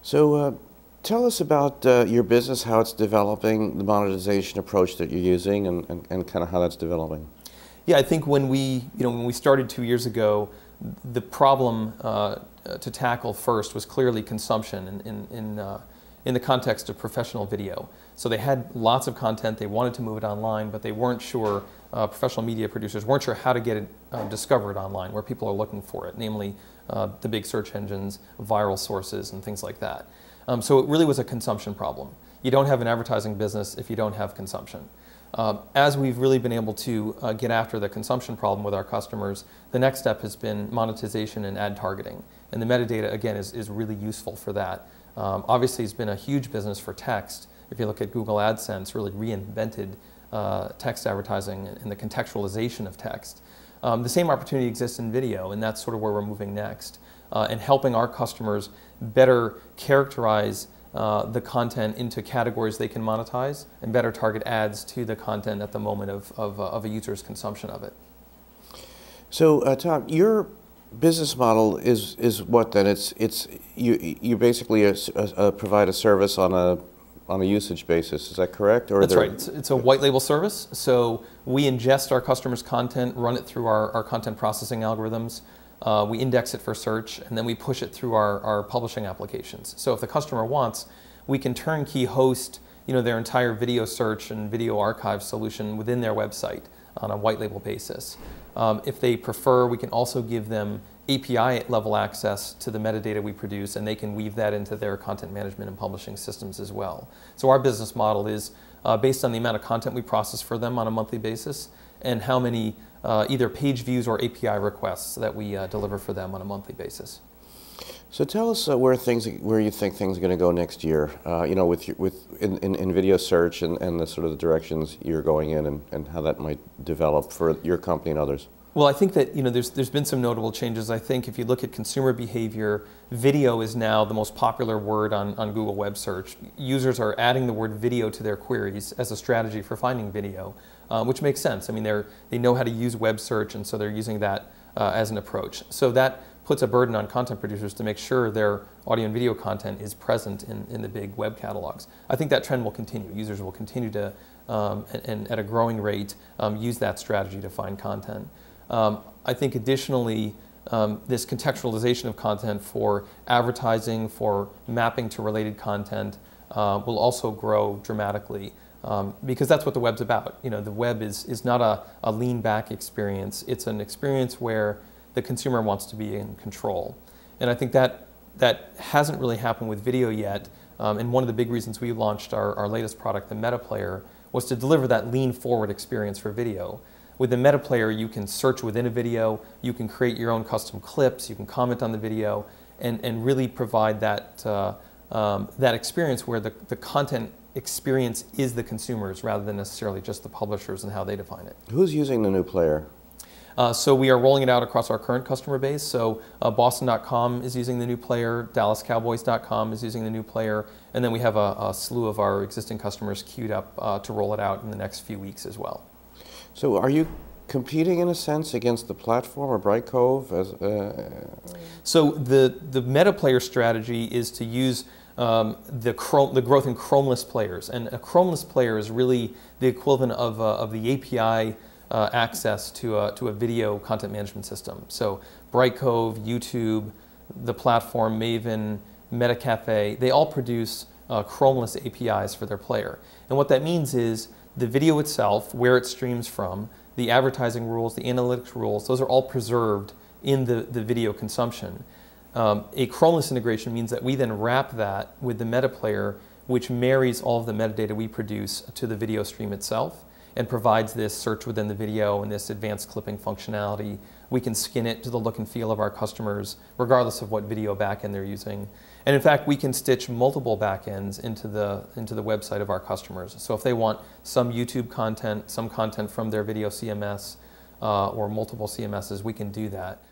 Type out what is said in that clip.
So tell us about your business, how it's developing, the monetization approach that you're using, and kind of how that's developing. Yeah, I think when we started 2 years ago, the problem to tackle first was clearly consumption in the context of professional video. So they had lots of content, they wanted to move it online, but they weren't sure, professional media producers weren't sure how to get it discovered online, where people are looking for it, namely the big search engines, viral sources, and things like that. So it really was a consumption problem. You don't have an advertising business if you don't have consumption. As we've really been able to get after the consumption problem with our customers, the next step has been monetization and ad targeting. And the metadata, again, is really useful for that. Obviously, it's been a huge business for text. If you look at Google AdSense, really reinvented text advertising and the contextualization of text. The same opportunity exists in video, and that's sort of where we're moving next, and helping our customers better characterize the content into categories they can monetize and better target ads to the content at the moment of a user's consumption of it. So Tom, your business model is what then? You basically provide a service on a usage basis. Is that correct? Or that's right. It's a white label service. So we ingest our customers' content, run it through our content processing algorithms. We index it for search, and then we push it through our publishing applications. So if the customer wants, we can turnkey host their entire video search and video archive solution within their website on a white label basis. If they prefer, we can also give them API level access to the metadata we produce, and they can weave that into their content management and publishing systems as well. So our business model is based on the amount of content we process for them on a monthly basis and how many either page views or API requests that we deliver for them on a monthly basis. So tell us where you think things are going to go next year. In video search and the sort of the directions you're going in, and how that might develop for your company and others. Well, I think that there's been some notable changes. I think if you look at consumer behavior, video is now the most popular word on Google web search. Users are adding the word video to their queries as a strategy for finding video, which makes sense. I mean, they know how to use web search, and so they're using that as an approach. So that puts a burden on content producers to make sure their audio and video content is present in the big web catalogs. I think that trend will continue. Users will continue to, and at a growing rate, use that strategy to find content. I think additionally, this contextualization of content for advertising, for mapping to related content, will also grow dramatically, because that's what the web's about. The web is not a lean back experience. It's an experience where the consumer wants to be in control. And I think that hasn't really happened with video yet. And one of the big reasons we launched our latest product, the MetaPlayer, was to deliver that lean forward experience for video. With the MetaPlayer, you can search within a video, you can create your own custom clips, you can comment on the video, and really provide that experience where the content experience is the consumers rather than necessarily just the publishers and how they define it. Who's using the new player? So we are rolling it out across our current customer base. So Boston.com is using the new player, DallasCowboys.com is using the new player, and then we have a slew of our existing customers queued up to roll it out in the next few weeks as well. So are you competing in a sense against the platform or Brightcove? So the MetaPlayer strategy is to use the growth in Chromeless players, and a Chromeless player is really the equivalent of the API access to a video content management system. So Brightcove, YouTube, the platform Maven, MetaCafe, they all produce Chromeless APIs for their player. And what that means is the video itself, where it streams from, the advertising rules, the analytics rules, those are all preserved in the video consumption. A Chromeless integration means that we then wrap that with the MetaPlayer, which marries all of the metadata we produce to the video stream itself and provides this search within the video and this advanced clipping functionality. We can skin it to the look and feel of our customers, regardless of what video backend they're using. And in fact, we can stitch multiple backends into the website of our customers. So if they want some YouTube content, some content from their video CMS, or multiple CMSs, we can do that.